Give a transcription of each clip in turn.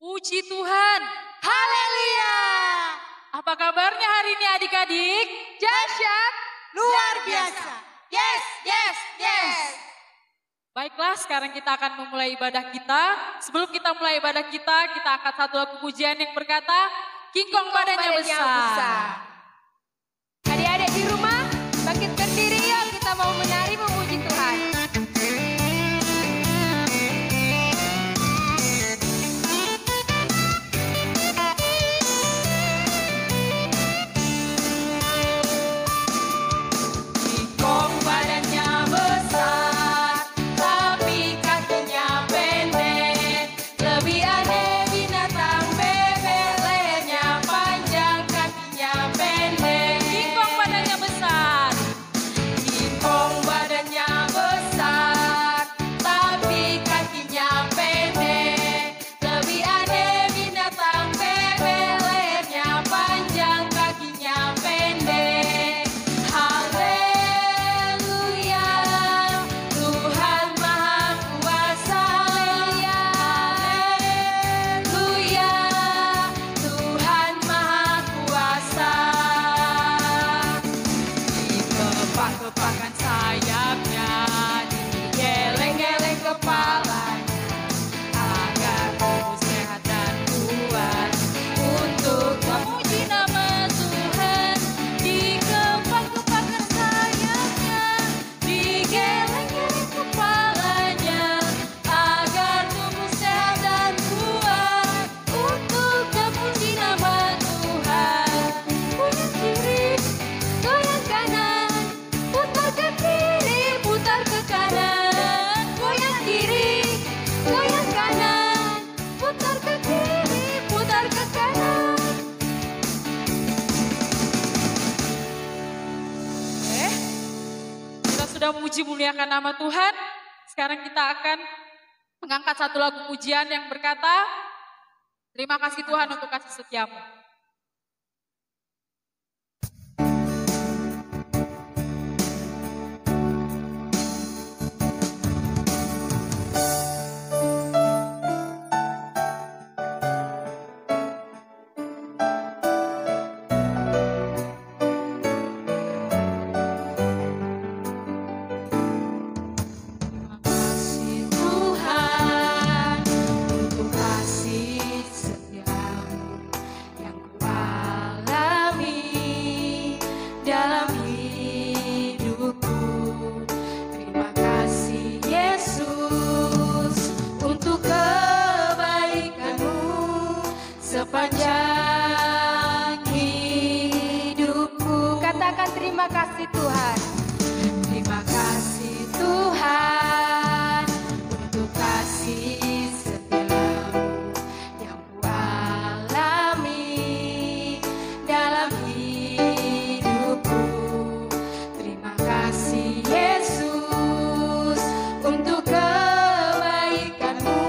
Puji Tuhan. Haleluya. Apa kabarnya hari ini adik-adik? Dahsyat, luar biasa. Yes, yes, yes. Baiklah, sekarang kita akan memulai ibadah kita. Sebelum kita mulai ibadah kita angkat satu lagu pujian yang berkata, Kingkong badannya besar. Adik-adik di rumah, bangkitkan diri yuk, kita mau menari memuji Tuhan. Kingkong badannya besar, tapi kakinya pendek. Lebih aneh binatang bebek, lehernya panjang, kakinya pendek. Kingkong badannya besar. Kingkong badannya besar, tapi kakinya pendek. Lebih aneh binatang bebek, lehernya panjang, kakinya pendek. Haleluya, Tuhan Maha Kuasa. Haleluya, Tuhan Maha Kuasa. Dikepak-kepakan sayapnya, digeleng-geleng kepalanya, agar tubuh sehat dan kuat untuk memuji nama Tuhan. Dikepak-kepakan sayapnya, digeleng-geleng kepalanya, agar tubuh sehat dan kuat untuk memuji nama Tuhan. Goyang kiri, goyang kanan, putar ke kiri, putar ke kanan. Goyang kiri, goyang kanan, putar ke kiri, putar ke kanan. Kita sudah memuji muliakan nama Tuhan. Sekarang kita akan mengangkat satu lagu pujian yang berkata, terima kasih Tuhan untuk kasih setiamu. Terima kasih Tuhan untuk kasih setiamu yang kualami dalam hidupku. Terima kasih Yesus untuk kebaikanmu sepanjang hidupku. Katakan terima kasih Tuhan. Terima kasih Tuhan untuk kasih setiamu yang kualami dalam hidupku. Terima kasih Yesus untuk kebaikanmu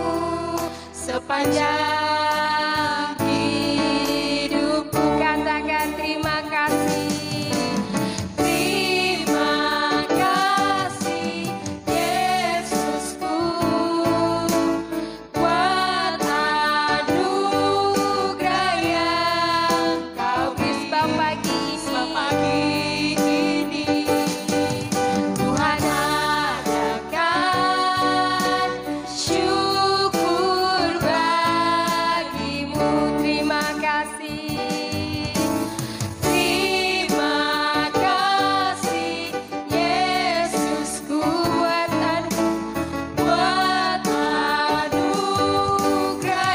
sepanjang hidupku. Katakan terima kasih. Terima kasih Yesusku buat anugerah yang Kau beri pagi ini. Tuhan adakan syukur bagimu. Terima kasih. Terima kasih Yesusku buat anugerah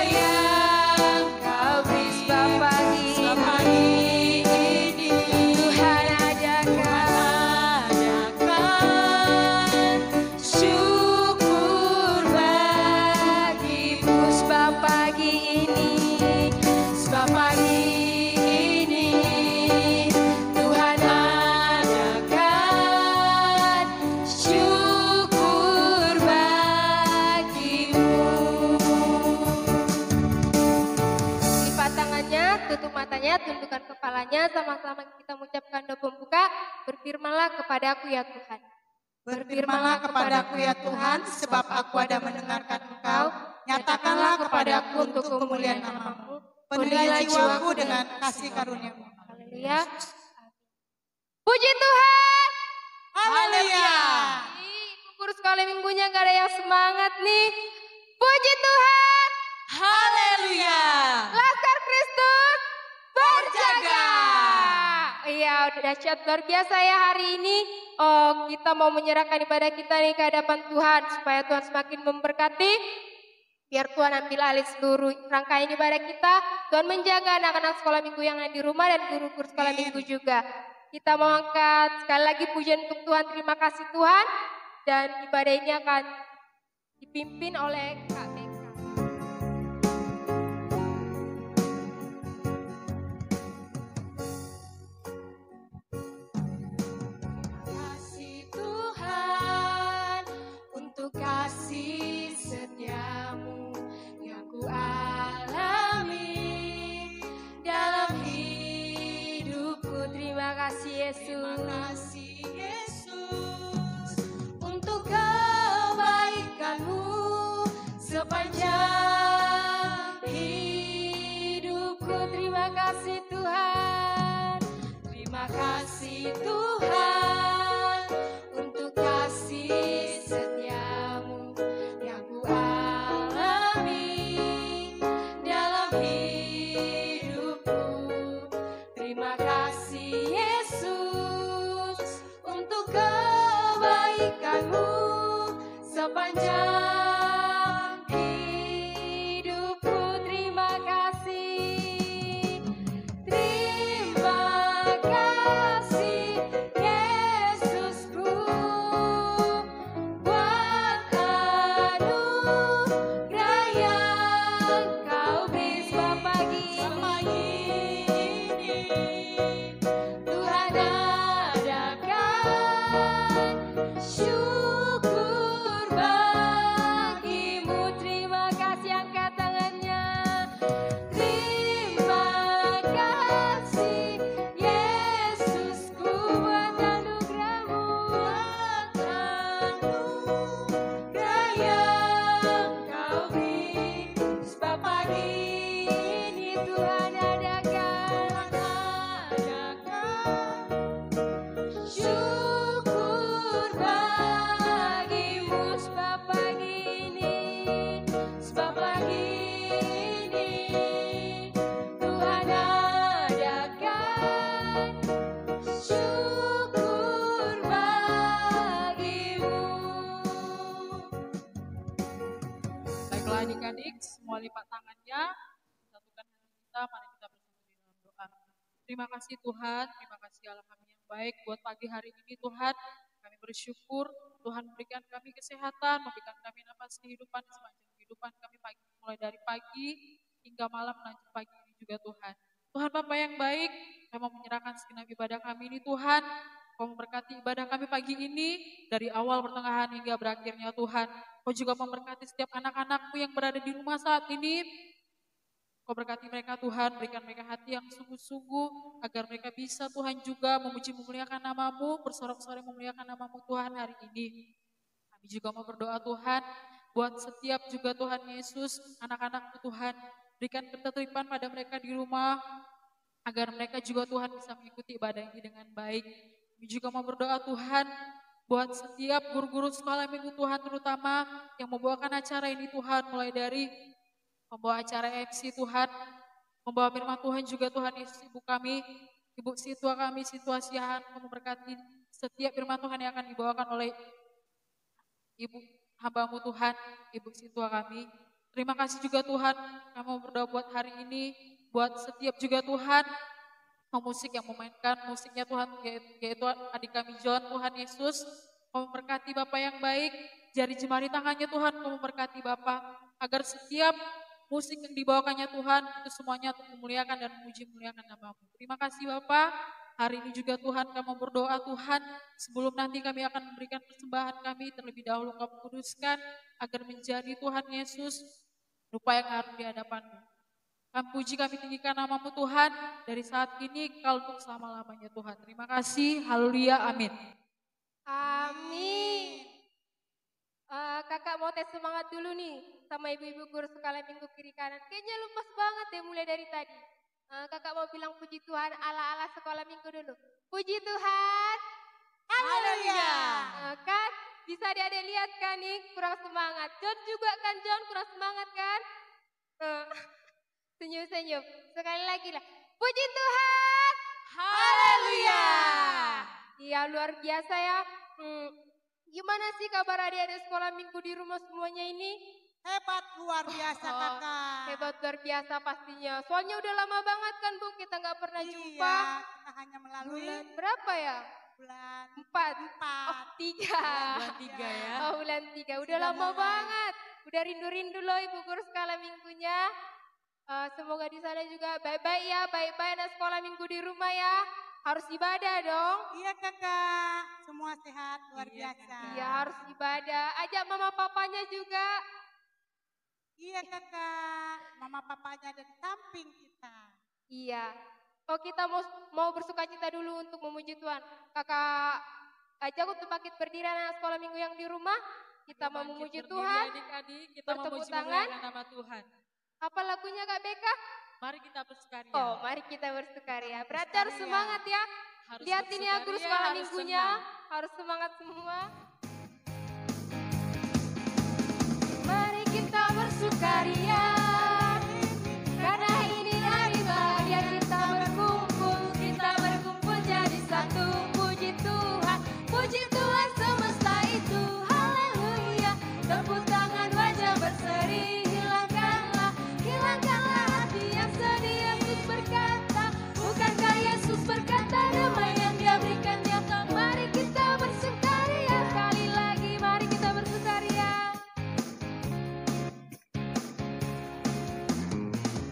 yang Kau beri pagi ini. Tuhan adakan syukur bagimu. sebab pagi ini. Sebab pagi ini Tuhan adakan syukur bagimu. Lipat tangannya, tutup matanya, tundukkan kepalanya, sama-sama kita mengucapkan doa pembuka. Berfirmanlah kepadaku ya Tuhan. Berfirmanlah kepadaku ya Tuhan, sebab aku ada mendengarkan Engkau, nyatakanlah kepadaku untuk kemuliaan nama-Mu. Penuhilah jiwaku dengan kasih karunia-Mu. Haleluya. Puji Tuhan. Haleluya. Guru sekolah minggunya gak ada yang semangat nih. Puji Tuhan. Haleluya. Laskar Kristus berjaga. Iya, udah dahsyat luar biasa ya hari ini. Oh, kita mau menyerahkan ibadah kita nih ke hadapan Tuhan supaya Tuhan semakin memberkati. Biar Tuhan ambil alih seluruh rangkaian ibadah kita. Tuhan menjaga anak-anak sekolah minggu yang ada di rumah dan guru-guru sekolah minggu juga. Kita mau angkat sekali lagi pujian untuk Tuhan. Terima kasih Tuhan. Dan ibadah ini akan dipimpin oleh Kak Beka. Kasih Tuhan untuk kasih setiamu yang ku alami dalam hidupku. Terima kasih Yesus. Terima kasih Yesus untuk kebaikanmu sepanjang hidupku. Terima kasih Tuhan. Terima kasih Tuhan untuk kasih setiamu yang ku alami dalam hidupku. Terima kasih Yesus untuk kebaikanmu sepanjang hidupku. Terima kasih. Terima kasih Yesusku buat anugerah yang kau beri Selamat pagi. ini. Tuhan adakan syukur bagimu. Terima kasih, angkat tangannya. Terima kasih Yesusku buat anugerah-Mu, buat anugerah yang kau beri. Sebab pagi ini Tuhan adakan syukur bagimu. Sebab pagi ini Tuhan adakan syukur bagimu. Baiklah adik-adik, semua lipat tangannya, satukan hati kita, mari kita bersatu di dalam doa. Terima kasih Tuhan, terima kasih Allah kami yang baik buat pagi hari ini Tuhan. Kami bersyukur Tuhan memberikan kami kesehatan, memberikan kami nafas kehidupan sepanjang kehidupan kami mulai dari pagi hingga malam lanjut pagi ini juga Tuhan. Tuhan Bapa yang baik, kami mau menyerahkan segenap ibadah kami ini Tuhan. Kau memberkati ibadah kami pagi ini dari awal pertengahan hingga berakhirnya Tuhan. Kau juga memberkati setiap anak-anakmu yang berada di rumah saat ini. Kau berkati mereka Tuhan, berikan mereka hati yang sungguh-sungguh agar mereka bisa Tuhan juga memuji memuliakan nama-Mu, bersorak-sorai memuliakan nama-Mu Tuhan hari ini. Kami juga mau berdoa Tuhan, buat setiap juga Tuhan Yesus, anak-anak-Mu Tuhan, berikan ketertiban pada mereka di rumah, agar mereka juga Tuhan bisa mengikuti ibadah ini dengan baik. Kami juga mau berdoa Tuhan, buat setiap guru-guru sekolah minggu Tuhan terutama yang membawakan acara ini Tuhan, mulai dari membawa acara MC Tuhan, membawa firman Tuhan juga Tuhan Yesus Ibu kami, Ibu Situa kami, Situasiahan, memberkati setiap firman Tuhan yang akan dibawakan oleh Ibu hamba-Mu Tuhan, Ibu Situa kami. Terima kasih juga Tuhan, kami mau berdoa buat hari ini, buat setiap juga Tuhan, pemusik yang memainkan musiknya Tuhan, yaitu adik kami John, Tuhan Yesus, memberkati Bapak yang baik, jari jemari tangannya Tuhan, memberkati Bapak, agar setiap musik yang dibawakannya Tuhan, itu semuanya untuk memuliakan dan memuji memuliakan nama-Mu. Terima kasih Bapak, hari ini juga Tuhan kami berdoa Tuhan, sebelum nanti kami akan memberikan persembahan kami, terlebih dahulu Kau kuduskan, agar menjadi Tuhan Yesus, rupa yang harum di hadapan-Mu. Kami puji, kami tinggikan nama-Mu Tuhan, dari saat ini Kau untuk selama-lamanya Tuhan. Terima kasih, haleluya, amin. Amin. Kakak mau tes semangat dulu nih sama ibu-ibu guru sekolah minggu kiri kanan. Kayaknya lupas banget deh mulai dari tadi. Kakak mau bilang puji Tuhan ala-ala sekolah minggu dulu. Puji Tuhan. Haleluya. Kan bisa ada lihat kan nih kurang semangat. John juga kan John kurang semangat kan? Senyum-senyum. Sekali lagi lah. Puji Tuhan. Haleluya. Iya luar biasa ya. Gimana sih kabar adik-adik sekolah minggu di rumah semuanya ini? Hebat luar biasa kakak. Hebat luar biasa pastinya. Soalnya udah lama banget kan Bu kita nggak pernah jumpa. Iya, kita hanya melalui Bulan berapa ya? bulan 4. 4. Oh 3. Bulan 3 ya. Oh bulan 3. Udah Sudah lama mulai. banget. Udah rindu-rindu loh ibu guru sekolah minggunya. Semoga di sana juga baik-baik ya. Baik-baik anak sekolah minggu di rumah ya. Harus ibadah dong. Iya kakak, semua sehat luar Iya, biasa. Iya harus ibadah. Ajak mama papanya juga. Iya kakak, mama papanya ada di samping kita. Iya. Oh kita mau bersuka cita dulu untuk memuji Tuhan. Kakak ajak untuk bangkit berdiri anak sekolah minggu yang di rumah. Kita mau Bangkit memuji berdiri, Tuhan. Adik-adik, kita Bertepuk memuji tangan. memuliakan nama Tuhan. Apa lagunya Kak Beka? Mari kita bersukaria. Oh mari kita bersukaria. Berarti harus Bersukaria. semangat ya. Harus Lihat ini ya guru bersukaria, sekolah harus minggunya. senang. Harus semangat semua. Mari kita bersukaria, karena ini hari bahagia kita berkumpul jadi satu. Puji Tuhan semesta itu, haleluya. Tepuk tangan wajah berseri, hilangkanlah hati yang sedih. Yesus berkata, bukankah Yesus berkata damai yang Dia berikan nyata. Mari kita bersukaria, sekali lagi mari kita bersukaria.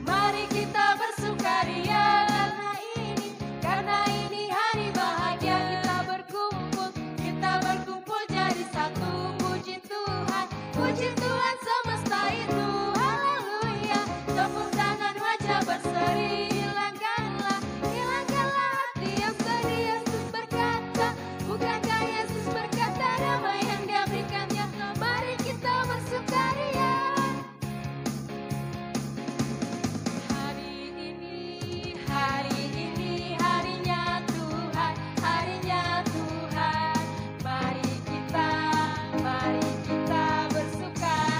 Mari kita bersukaria, karena ini hari bahagia kita berkumpul jadi satu. Puji Tuhan semesta itu, haleluya. Tepuk tangan wajah berseri, hilangkanlah hati yang sedih. Yesus berkata, bukankah Yesus berkata damai yang Dia berikan nyata. Mari kita bersukaria. Hari ini harinya Tuhan, Mari kita bersukaria.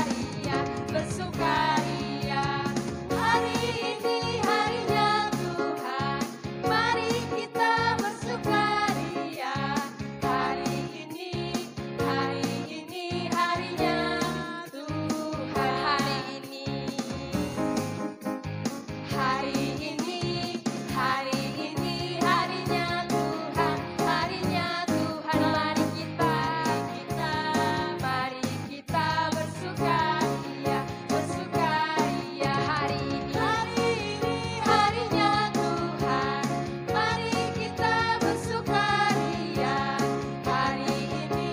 Hari ini harinya Tuhan, mari kita bersukaria. Hari ini harinya Tuhan. Hari ini harinya Tuhan, mari kita bersukaria. Hari ini harinya Tuhan, mari kita bersukaria. Hari ini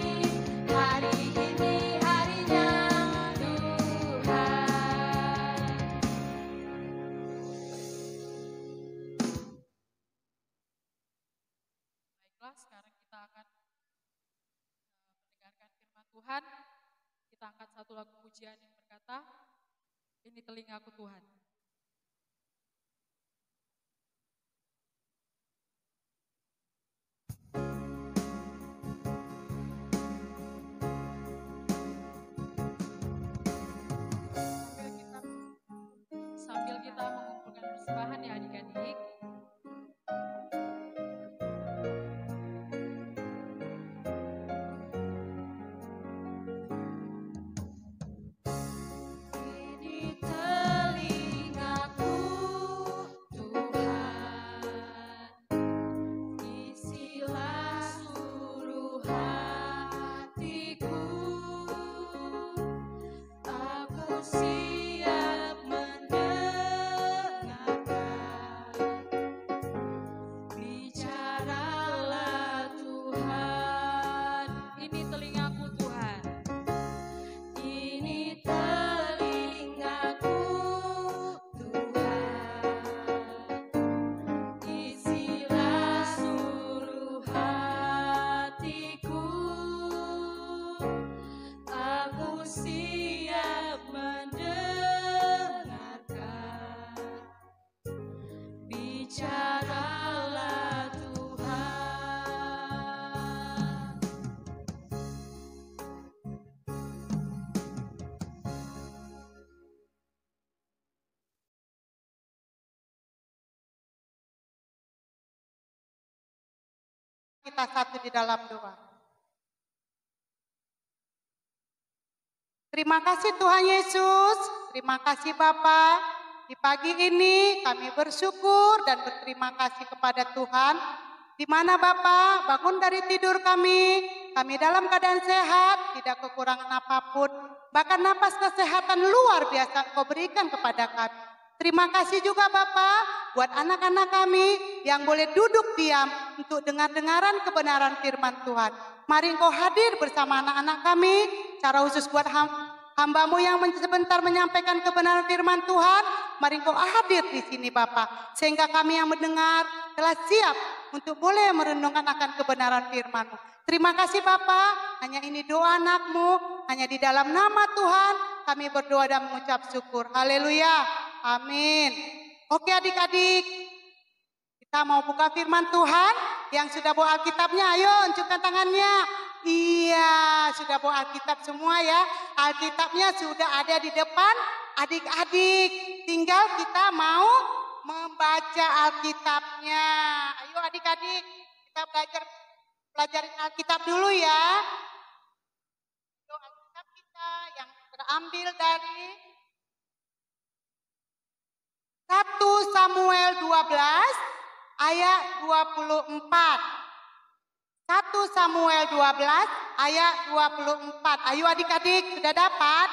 harinya Tuhan. Baiklah, sekarang kita akan mendengarkan firman Tuhan. Kita angkat satu lagu pujian yang berkata, ini telingaku Tuhan. Sambil kita mengumpulkan persembahan ya adik-adik. Ini telinga Kita satu di dalam doa. Terima kasih Tuhan Yesus, terima kasih Bapa. Di pagi ini kami bersyukur dan berterima kasih kepada Tuhan. Di mana Bapa bangun dari tidur kami dalam keadaan sehat, tidak kekurangan apapun. Bahkan napas kesehatan luar biasa Engkau berikan kepada kami. Terima kasih juga Bapa buat anak-anak kami yang boleh duduk diam untuk dengar-dengaran kebenaran firman Tuhan. Mari Engkau hadir bersama anak-anak kami, cara khusus buat Hamba-Mu yang sebentar menyampaikan kebenaran firman Tuhan, mari Engkau hadir di sini Bapa, sehingga kami yang mendengar telah siap untuk boleh merenungkan akan kebenaran firman-Mu. Terima kasih Bapa, hanya ini doa anak-Mu, hanya di dalam nama Tuhan kami berdoa dan mengucap syukur. Haleluya, amin. Oke adik-adik, kita mau buka firman Tuhan. Yang sudah bawa Alkitabnya, ayo unjukkan tangannya. Iya, sudah bawa Alkitab semua ya. Alkitabnya sudah ada di depan adik-adik. Tinggal kita mau membaca Alkitabnya. Ayo adik-adik, kita pelajarin Alkitab dulu ya. Itu Alkitab kita yang terambil dari 1 Samuel 12 ayat 24. 1 Samuel 12 ayat 24. Ayo adik-adik, sudah dapat?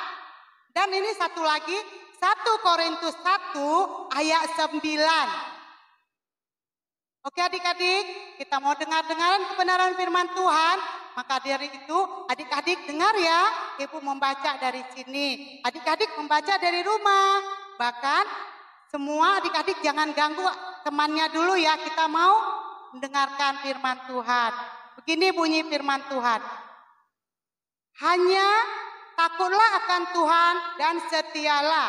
Dan ini satu lagi, 1 Korintus 1 ayat 9. Oke adik-adik, kita mau dengar-dengaran kebenaran firman Tuhan. Maka dari itu adik-adik dengar ya, ibu membaca dari sini. Adik-adik membaca dari rumah. Bahkan semua adik-adik jangan ganggu temannya dulu ya, kita mau mendengarkan firman Tuhan. Begini bunyi firman Tuhan. Hanya takutlah akan Tuhan dan setialah.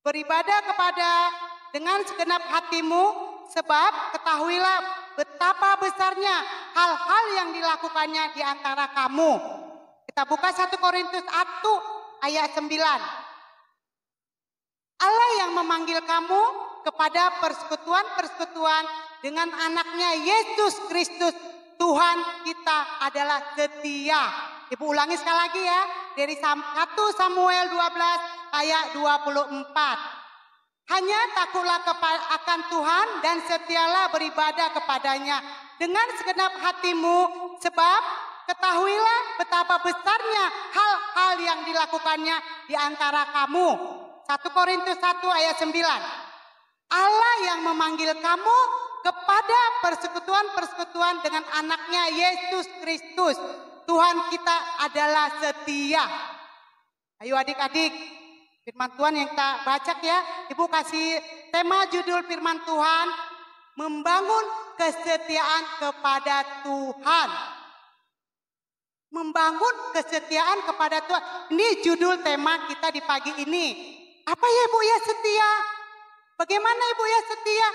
Beribadah kepada dengan segenap hatimu, sebab ketahuilah betapa besarnya hal-hal yang dilakukannya di antara kamu. Kita buka 1 Korintus 1 ayat 9. Allah yang memanggil kamu kepada persekutuan-persekutuan dengan anaknya Yesus Kristus, Tuhan kita adalah setia. Ibu ulangi sekali lagi ya, dari 1 Samuel 12 ayat 24. Hanya takutlah akan Tuhan dan setialah beribadah kepadanya dengan segenap hatimu, sebab ketahuilah betapa besarnya hal-hal yang dilakukannya di antara kamu. 1 Korintus 1 ayat 9. Allah yang memanggil kamu kepada persekutuan-persekutuan dengan anaknya Yesus Kristus. Tuhan kita adalah setia. Ayo adik-adik, firman Tuhan yang kita baca ya. Ibu kasih tema judul firman Tuhan, membangun kesetiaan kepada Tuhan. Membangun kesetiaan kepada Tuhan. Ini judul tema kita di pagi ini. Apa ya Ibu ya setia? Bagaimana Ibu ya setia?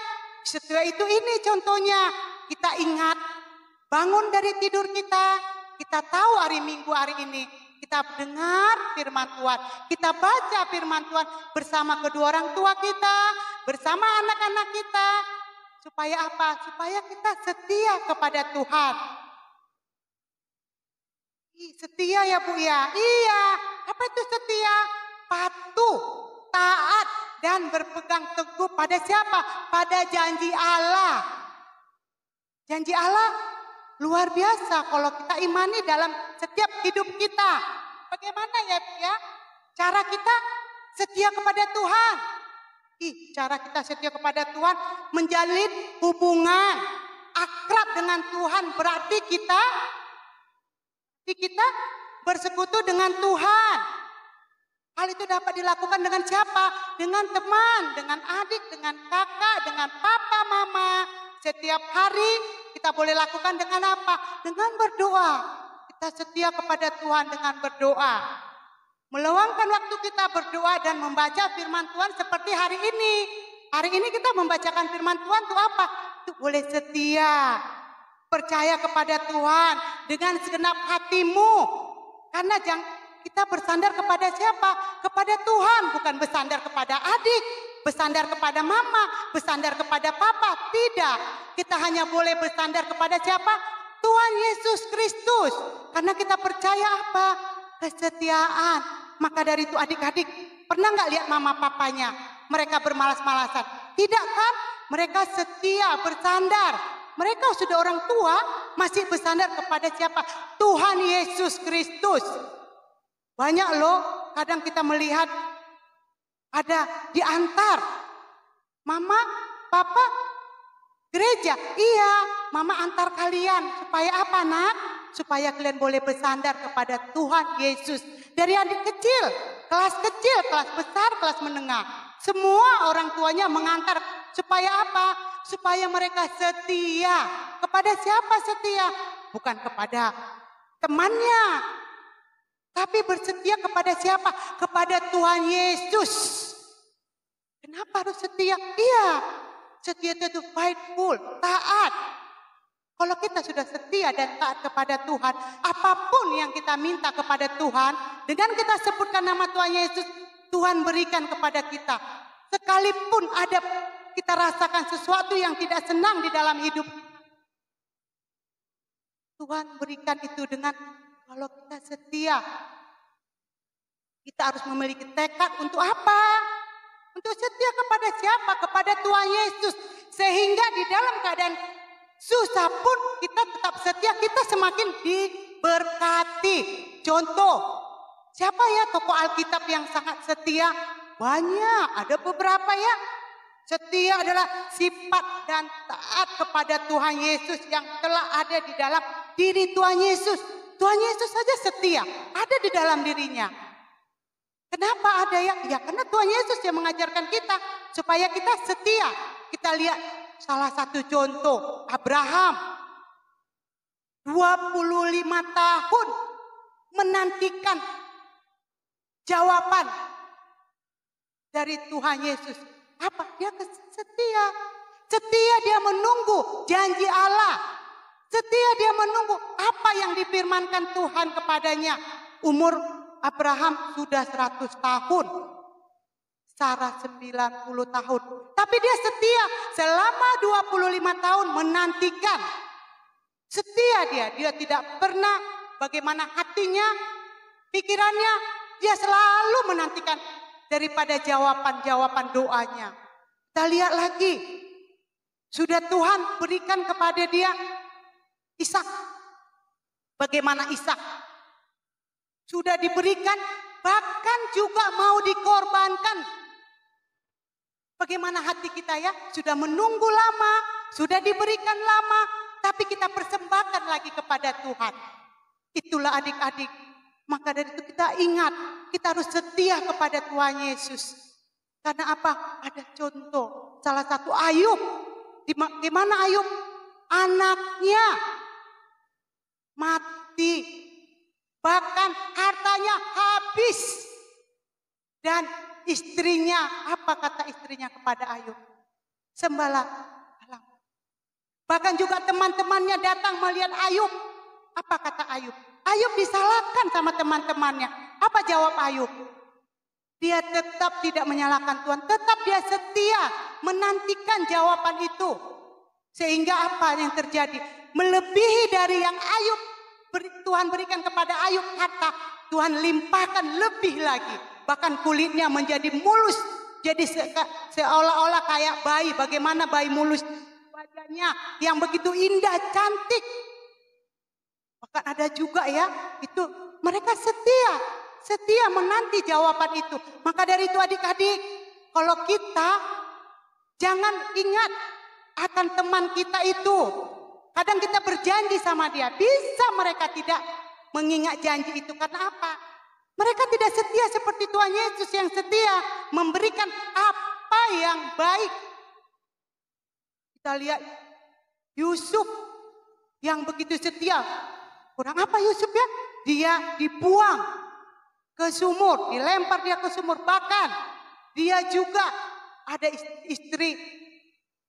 Setia itu ini contohnya. Kita ingat, bangun dari tidur kita tahu hari Minggu hari ini. Kita dengar firman Tuhan, kita baca firman Tuhan bersama kedua orang tua kita, bersama anak-anak kita. Supaya apa? Supaya kita setia kepada Tuhan. Setia ya Bu ya? Iya. Apa itu setia? Patuh, taat, dan berpegang teguh pada siapa? Pada janji Allah. Janji Allah luar biasa kalau kita imani dalam setiap hidup kita. Bagaimana ya Bu ya? Cara kita setia kepada Tuhan. Cara kita setia kepada Tuhan menjalin hubungan akrab dengan Tuhan, berarti kita bersekutu dengan Tuhan. Hal itu dapat dilakukan dengan siapa? Dengan teman, dengan adik, dengan kakak, dengan papa, mama. Setiap hari kita boleh lakukan dengan apa? Dengan berdoa. Kita setia kepada Tuhan dengan berdoa. Meluangkan waktu kita berdoa dan membaca firman Tuhan seperti hari ini. Hari ini kita membacakan firman Tuhan itu apa? Itu boleh setia. Percaya kepada Tuhan dengan segenap hatimu. Karena kita bersandar kepada siapa? Kepada Tuhan, bukan bersandar kepada adik, bersandar kepada mama, bersandar kepada papa. Tidak, kita hanya boleh bersandar kepada siapa? Tuhan Yesus Kristus. Karena kita percaya apa? Kesetiaan. Maka dari itu adik-adik, pernah nggak lihat mama papanya? Mereka bermalas-malasan. Tidak kan? Mereka setia bersandar. Mereka sudah orang tua, masih bersandar kepada siapa? Tuhan Yesus Kristus. Banyak loh, kadang kita melihat ada diantar. Mama, papa, gereja. Iya, mama antar kalian. Supaya apa nak? Supaya kalian boleh bersandar kepada Tuhan Yesus. Dari adik kecil, kelas besar, kelas menengah. Semua orang tuanya mengantar. Supaya apa? Supaya mereka setia. Kepada siapa setia? Bukan kepada temannya. Tapi bersetia kepada siapa? Kepada Tuhan Yesus. Kenapa harus setia? Iya, setia itu faithful, taat. Kalau kita sudah setia dan taat kepada Tuhan, apapun yang kita minta kepada Tuhan, dengan kita sebutkan nama Tuhan Yesus, Tuhan berikan kepada kita. Sekalipun ada kita rasakan sesuatu yang tidak senang di dalam hidup, Tuhan berikan itu dengan kalau kita setia. Kita harus memiliki tekad untuk apa? Untuk setia kepada siapa? Kepada Tuhan Yesus. Sehingga di dalam keadaan susah pun kita tetap setia, kita semakin diberkati. Contoh, siapa ya tokoh Alkitab yang sangat setia? Banyak, ada beberapa ya. Setia adalah sifat dan taat kepada Tuhan Yesus yang telah ada di dalam diri Tuhan Yesus. Tuhan Yesus saja setia, ada di dalam dirinya. Kenapa ada ya? Ya karena Tuhan Yesus yang mengajarkan kita supaya kita setia. Kita lihat salah satu contoh, Abraham. 25 tahun menantikan jawaban dari Tuhan Yesus. Apa? Dia setia. Setia dia menunggu janji Allah. Setia dia menunggu apa yang difirmankan Tuhan kepadanya. Umur Abraham sudah 100 tahun. Sarah 90 tahun. Tapi dia setia selama 25 tahun menantikan. Setia dia tidak pernah bagaimana hatinya, pikirannya, dia selalu menantikan daripada jawaban-jawaban doanya. Kita lihat lagi, sudah Tuhan berikan kepada dia Ishak. Bagaimana Ishak? Sudah diberikan, bahkan juga mau dikorbankan. Bagaimana hati kita ya? Sudah menunggu lama, sudah diberikan lama, tapi kita persembahkan lagi kepada Tuhan. Itulah adik-adik. Maka dari itu kita ingat, kita harus setia kepada Tuhan Yesus. Karena apa? Ada contoh, salah satu Ayub. Di mana Ayub? Anaknya mati. Bahkan hartanya habis. Dan istrinya, apa kata istrinya kepada Ayub? Sembahlah alam. Bahkan juga teman-temannya datang melihat Ayub. Apa kata Ayub? Ayub disalahkan sama teman-temannya. Apa jawab Ayub? Dia tetap tidak menyalahkan Tuhan. Tetap dia setia menantikan jawaban itu. Sehingga apa yang terjadi? Melebihi dari yang Ayub Tuhan berikan kepada Ayub harta. Tuhan limpahkan lebih lagi. Bahkan kulitnya menjadi mulus. Jadi seolah-olah kayak bayi. Bagaimana bayi mulus? Wajahnya yang begitu indah, cantik. Bahkan ada juga ya, itu mereka setia menanti jawaban itu. Maka dari itu adik-adik, kalau kita jangan ingat akan teman kita itu. Kadang kita berjanji sama dia, bisa mereka tidak mengingat janji itu. Karena apa? Mereka tidak setia seperti Tuhan Yesus yang setia memberikan apa yang baik. Kita lihat Yusuf yang begitu setia. Kurang apa Yusuf ya? Dia dibuang ke sumur, dilempar dia ke sumur. Bahkan dia juga ada istri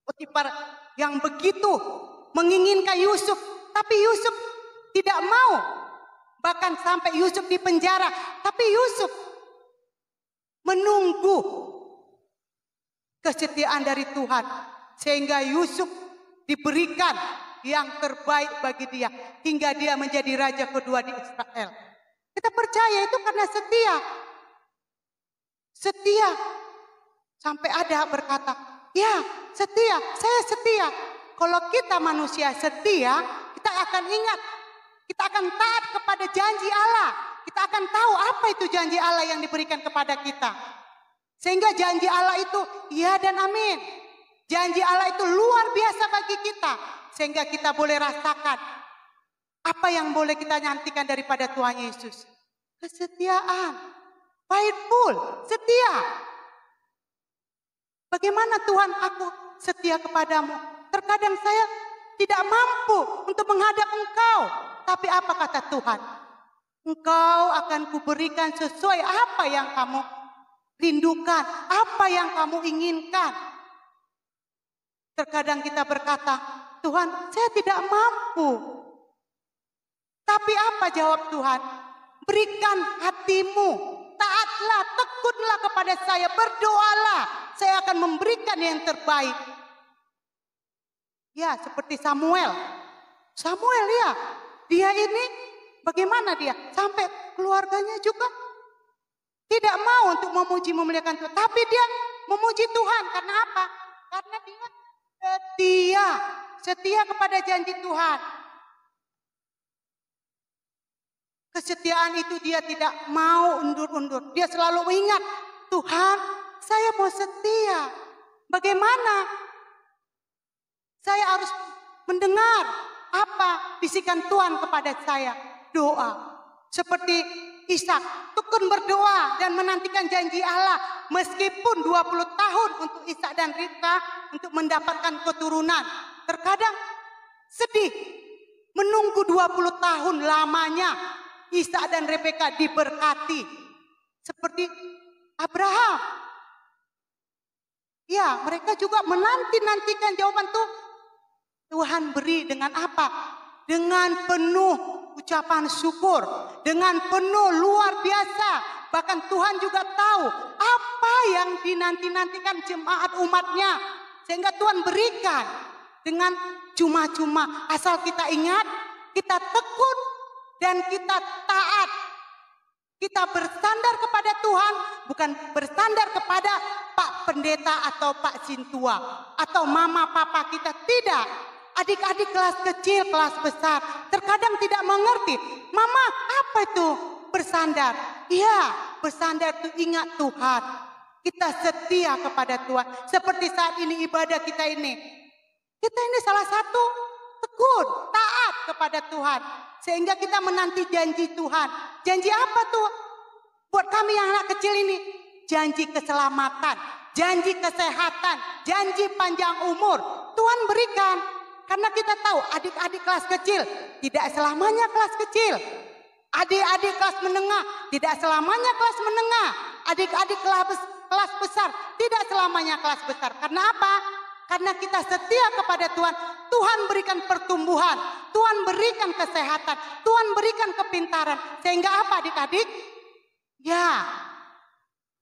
Potifar yang begitu menginginkan Yusuf. Tapi Yusuf tidak mau. Bahkan sampai Yusuf di penjara. Tapi Yusuf menunggu kesetiaan dari Tuhan. Sehingga Yusuf diberikan yang terbaik bagi dia. Hingga dia menjadi raja kedua di Israel. Kita percaya itu karena setia. Setia. Sampai ada berkata, ya setia, saya setia. Kalau kita manusia setia, kita akan ingat. Kita akan taat kepada janji Allah. Kita akan tahu apa itu janji Allah yang diberikan kepada kita. Sehingga janji Allah itu ya dan amin. Janji Allah itu luar biasa bagi kita. Sehingga kita boleh rasakan apa yang boleh kita nantikan daripada Tuhan Yesus. Kesetiaan. Faithful. Setia. Bagaimana Tuhan aku setia kepadamu? Terkadang saya tidak mampu untuk menghadap Engkau. Tapi apa kata Tuhan? Engkau akan kuberikan sesuai apa yang kamu rindukan. Apa yang kamu inginkan. Terkadang kita berkata, Tuhan saya tidak mampu. Tapi apa jawab Tuhan? Berikan hatimu. Taatlah, tekunlah kepada saya. Berdoalah. Saya akan memberikan yang terbaik. Ya, seperti Samuel. Samuel ya, dia ini bagaimana dia? Sampai keluarganya juga tidak mau untuk memuji memuliakan Tuhan. Tapi dia memuji Tuhan. Karena apa? Karena dia setia. Setia kepada janji Tuhan. Kesetiaan itu dia tidak mau undur-undur. Dia selalu ingat, Tuhan saya mau setia. Bagaimana? Saya harus mendengar apa bisikan Tuhan kepada saya. Doa. Seperti Ishak, tekun berdoa dan menantikan janji Allah. Meskipun 20 tahun untuk Ishak dan Ribka untuk mendapatkan keturunan. Terkadang sedih. Menunggu 20 tahun lamanya Ishak dan Rebeka diberkati. Seperti Abraham. Ya, mereka juga menanti-nantikan jawaban Tuhan beri dengan apa? Dengan penuh ucapan syukur. Dengan penuh luar biasa. Bahkan Tuhan juga tahu apa yang dinanti-nantikan jemaat umatnya. Sehingga Tuhan berikan dengan cuma-cuma. Asal kita ingat, kita tekun dan kita taat. Kita bersandar kepada Tuhan, bukan bersandar kepada Pak Pendeta atau Pak Sintua. Atau mama papa kita, tidak. Adik-adik kelas kecil, kelas besar, terkadang tidak mengerti. Mama, apa itu bersandar? Iya, bersandar itu ingat Tuhan. Kita setia kepada Tuhan. Seperti saat ini ibadah kita ini. Kita ini salah satu tekun, taat kepada Tuhan. Sehingga kita menanti janji Tuhan. Janji apa tuh? Buat kami yang anak kecil ini. Janji keselamatan, janji kesehatan, janji panjang umur. Tuhan berikan. Karena kita tahu adik-adik kelas kecil tidak selamanya kelas kecil. Adik-adik kelas menengah tidak selamanya kelas menengah. Adik-adik kelas besar tidak selamanya kelas besar. Karena apa? Karena kita setia kepada Tuhan. Tuhan berikan pertumbuhan. Tuhan berikan kesehatan. Tuhan berikan kepintaran. Sehingga apa adik-adik? Ya,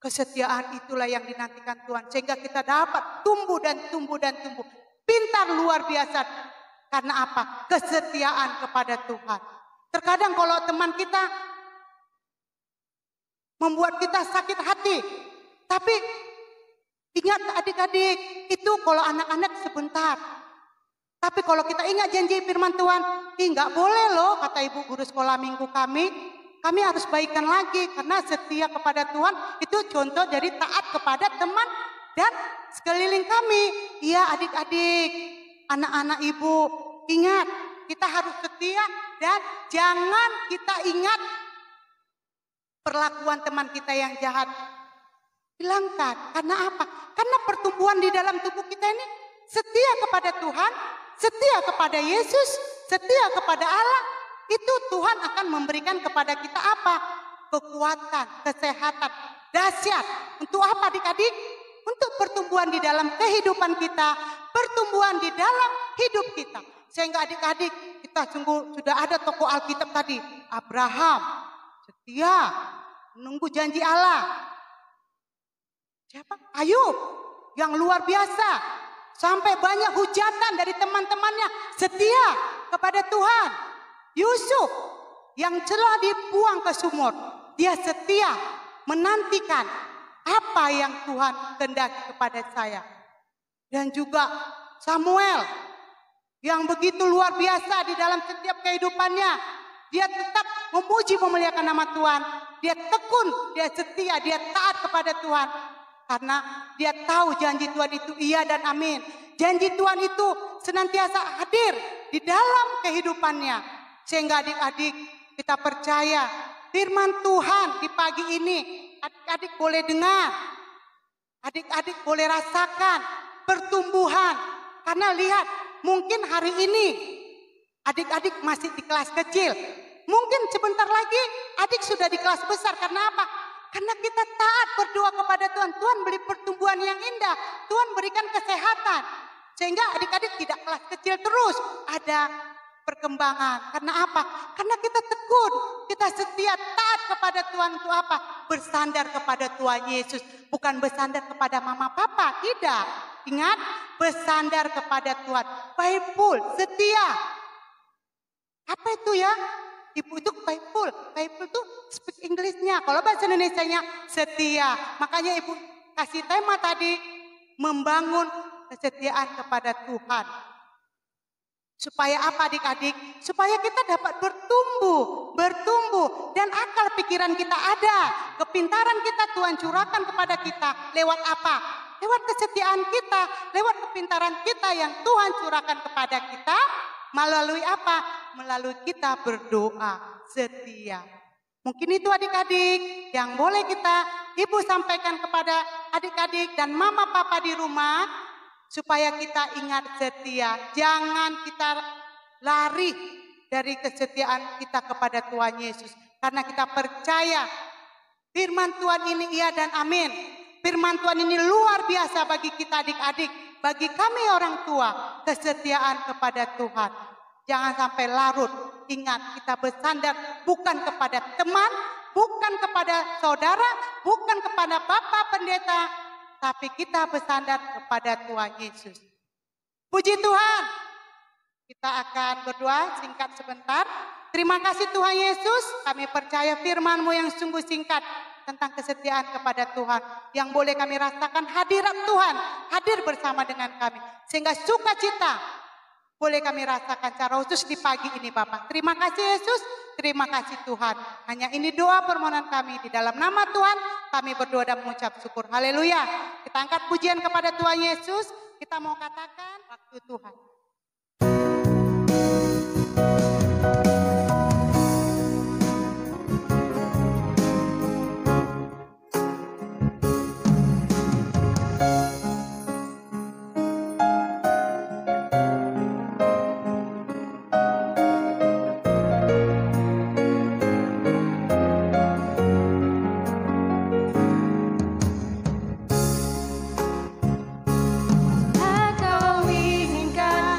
kesetiaan itulah yang dinantikan Tuhan. Sehingga kita dapat tumbuh dan tumbuh dan tumbuh. Pintar luar biasa. Karena apa? Kesetiaan kepada Tuhan. Terkadang kalau teman kita membuat kita sakit hati. Tapi ingat adik-adik, itu kalau anak-anak sebentar. Tapi kalau kita ingat janji firman Tuhan, nggak boleh loh, kata ibu guru sekolah minggu kami harus baikan lagi. Karena setia kepada Tuhan, itu contoh dari taat kepada teman dan sekeliling kami. Iya adik-adik, anak-anak ibu, ingat kita harus setia dan jangan kita ingat perlakuan teman kita yang jahat. Hilangkan. Karena apa? Karena pertumbuhan di dalam tubuh kita ini setia kepada Tuhan, setia kepada Yesus, setia kepada Allah. Itu Tuhan akan memberikan kepada kita apa? Kekuatan, kesehatan, dahsyat. Untuk apa adik-adik? Untuk pertumbuhan di dalam kehidupan kita, pertumbuhan di dalam hidup kita. Sehingga adik-adik kita sungguh sudah ada tokoh Alkitab tadi. Abraham, setia, menunggu janji Allah. Siapa? Ayub. yang luar biasa. Sampai banyak hujatan dari teman-temannya, setia kepada Tuhan. Yusuf yang telah dibuang ke sumur, dia setia menantikan apa yang Tuhan kehendaki kepada saya. Dan juga Samuel yang begitu luar biasa di dalam setiap kehidupannya. Dia tetap memuji memuliakan nama Tuhan. Dia tekun, dia setia, dia taat kepada Tuhan. Karena dia tahu janji Tuhan itu iya dan amin. Janji Tuhan itu senantiasa hadir di dalam kehidupannya. Sehingga adik-adik kita percaya firman Tuhan di pagi ini. Adik-adik boleh dengar. Adik-adik boleh rasakan pertumbuhan. Karena lihat, mungkin hari ini adik-adik masih di kelas kecil. Mungkin sebentar lagi adik sudah di kelas besar. Karena apa? Karena kita taat berdoa kepada Tuhan. Tuhan beri pertumbuhan yang indah. Tuhan berikan kesehatan. Sehingga adik-adik tidak kelas kecil terus. Ada perkembangan. Karena apa? Karena kita tekun. Kita setia taat kepada Tuhan. Untuk apa? Bersandar kepada Tuhan Yesus. Bukan bersandar kepada mama papa. Tidak. Ingat, bersandar kepada Tuhan. Faithful, setia. Apa itu ya? Ibu itu faithful. Faithful itu speak Inggrisnya. Kalau bahasa Indonesianya setia. Makanya ibu kasih tema tadi, membangun kesetiaan kepada Tuhan. Supaya apa adik-adik? Supaya kita dapat bertumbuh. Dan akal pikiran kita ada. Kepintaran kita Tuhan curahkan kepada kita. Lewat apa? Lewat kesetiaan kita. Lewat kepintaran kita yang Tuhan curahkan kepada kita. Melalui apa? Melalui kita berdoa setia. Mungkin itu adik-adik yang boleh ibu sampaikan kepada adik-adik dan mama papa di rumah. Supaya kita ingat setia. Jangan kita lari dari kesetiaan kita kepada Tuhan Yesus. Karena kita percaya firman Tuhan ini iya dan amin. Firman Tuhan ini luar biasa bagi kita adik-adik. Bagi kami orang tua, kesetiaan kepada Tuhan. Jangan sampai larut. Ingat, kita bersandar bukan kepada teman, bukan kepada saudara, bukan kepada bapak pendeta, tapi kita bersandar kepada Tuhan Yesus. Puji Tuhan. Kita akan berdoa singkat sebentar. Terima kasih Tuhan Yesus, kami percaya firman-Mu yang sungguh singkat tentang kesetiaan kepada Tuhan. Yang boleh kami rasakan hadirat Tuhan, hadir bersama dengan kami. Sehingga sukacita boleh kami rasakan secara khusus di pagi ini Bapak. Terima kasih Yesus, terima kasih Tuhan. Hanya ini doa permohonan kami di dalam nama Tuhan. Kami berdoa dan mengucap syukur. Haleluya. Kita angkat pujian kepada Tuhan Yesus. Kita mau katakan waktu Tuhan. Kau inginkan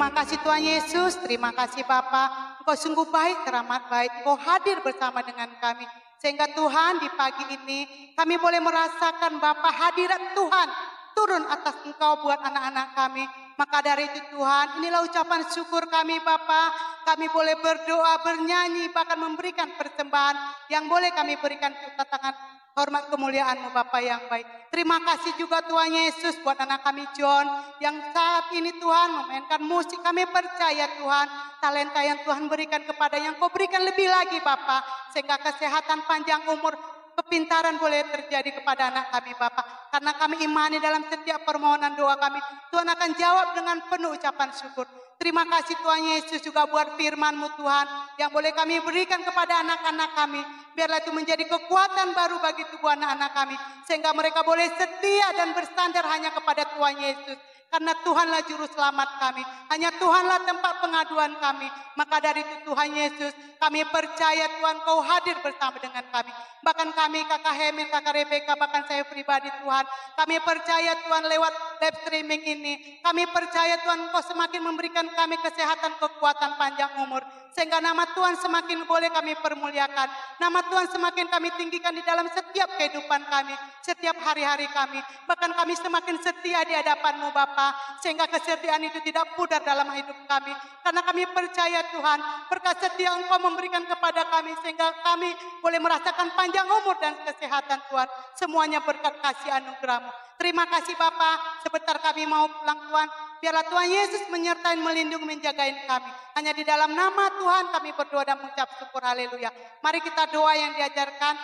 Terima kasih Tuhan Yesus, terima kasih Bapa. Engkau sungguh baik, teramat baik. Engkau hadir bersama dengan kami. Sehingga Tuhan di pagi ini kami boleh merasakan Bapa hadirat Tuhan turun atas Engkau buat anak-anak kami. Maka dari itu Tuhan, inilah ucapan syukur kami Bapa. Kami boleh berdoa, bernyanyi, bahkan memberikan persembahan yang boleh kami berikan ke tangan hormat kemuliaan-Mu Bapa yang baik. Terima kasih juga Tuhan Yesus buat anak kami John yang saat ini Tuhan memainkan musik. Kami percaya Tuhan talenta yang Tuhan berikan kepada yang Kau berikan lebih lagi Bapa. Sehingga kesehatan panjang umur, kepintaran boleh terjadi kepada anak kami Bapa. Karena kami imani dalam setiap permohonan doa kami, Tuhan akan jawab dengan penuh ucapan syukur. Terima kasih Tuhan Yesus juga buat firman-Mu Tuhan yang boleh kami berikan kepada anak-anak kami. Biarlah itu menjadi kekuatan baru bagi tubuh anak-anak kami. Sehingga mereka boleh setia dan bersandar hanya kepada Tuhan Yesus. Karena Tuhanlah juru selamat kami. Hanya Tuhanlah tempat pengaduan kami. Maka dari itu Tuhan Yesus, kami percaya Tuhan Kau hadir bersama dengan kami. Bahkan kami, Kakak Hemil, Kakak Rebeka, bahkan saya pribadi Tuhan. Kami percaya Tuhan lewat live streaming ini. Kami percaya Tuhan Kau semakin memberikan kami kesehatan, kekuatan, panjang umur. Sehingga nama Tuhan semakin boleh kami permuliakan. Nama Tuhan semakin kami tinggikan di dalam setiap kehidupan kami. Setiap hari-hari kami. Bahkan kami semakin setia di hadapan-Mu Bapa. Sehingga kesetiaan itu tidak pudar dalam hidup kami. Karena kami percaya Tuhan, berkat setia Engkau memberikan kepada kami. Sehingga kami boleh merasakan panjang umur dan kesehatan Tuhan. Semuanya berkat kasih anugerah-Mu. Terima kasih Bapa. Sebentar kami mau pulang Tuhan. Biarlah Tuhan Yesus menyertai, melindungi, menjagain kami. Hanya di dalam nama Tuhan kami berdoa dan mengucap syukur. Haleluya. Mari kita doa yang diajarkan.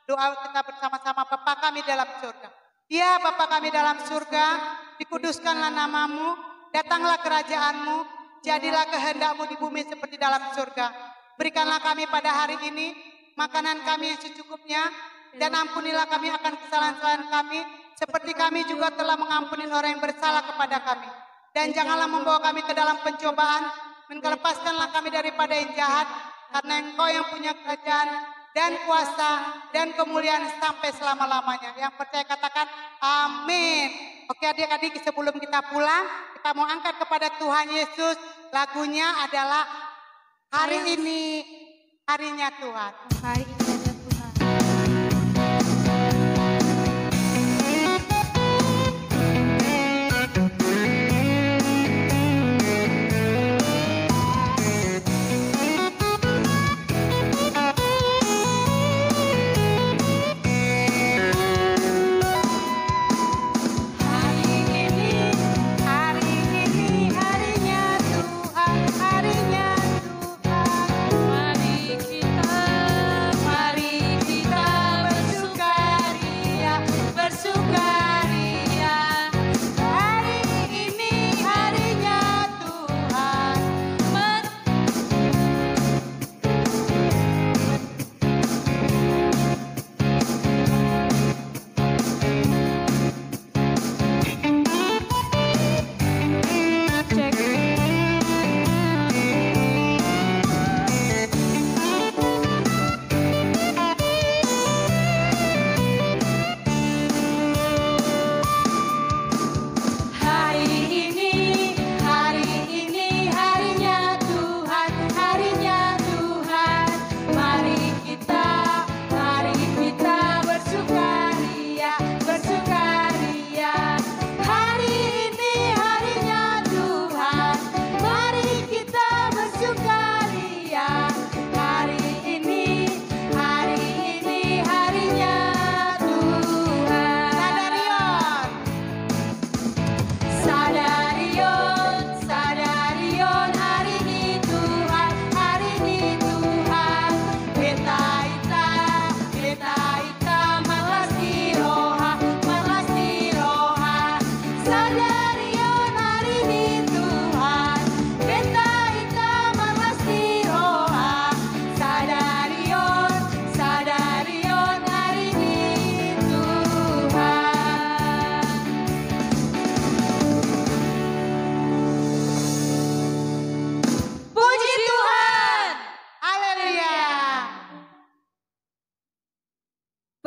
Doa kita bersama-sama. Bapa kami dalam surga. Ya Bapa kami dalam surga. Dikuduskanlah nama-Mu. Datanglah kerajaan-Mu. Jadilah kehendak-Mu di bumi seperti dalam surga. Berikanlah kami pada hari ini makanan kami yang secukupnya. Dan ampunilah kami akan kesalahan-kesalahan kami. Seperti kami juga telah mengampuni orang yang bersalah kepada kami. Dan janganlah membawa kami ke dalam pencobaan, lepaskanlah kami daripada yang jahat, karena Engkau yang punya kerajaan dan kuasa dan kemuliaan sampai selama-lamanya. Yang percaya katakan amin. Oke adik-adik, sebelum kita pulang, kita mau angkat kepada Tuhan Yesus. Lagunya adalah Hari Ini Harinya Tuhan. Hari ini ada Tuhan. Mari kita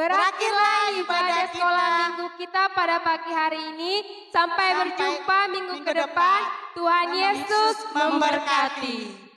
Berakhirlah ibadah sekolah kita. minggu kita pada pagi hari ini. Sampai berjumpa minggu ke depan. Tuhan Yesus memberkati.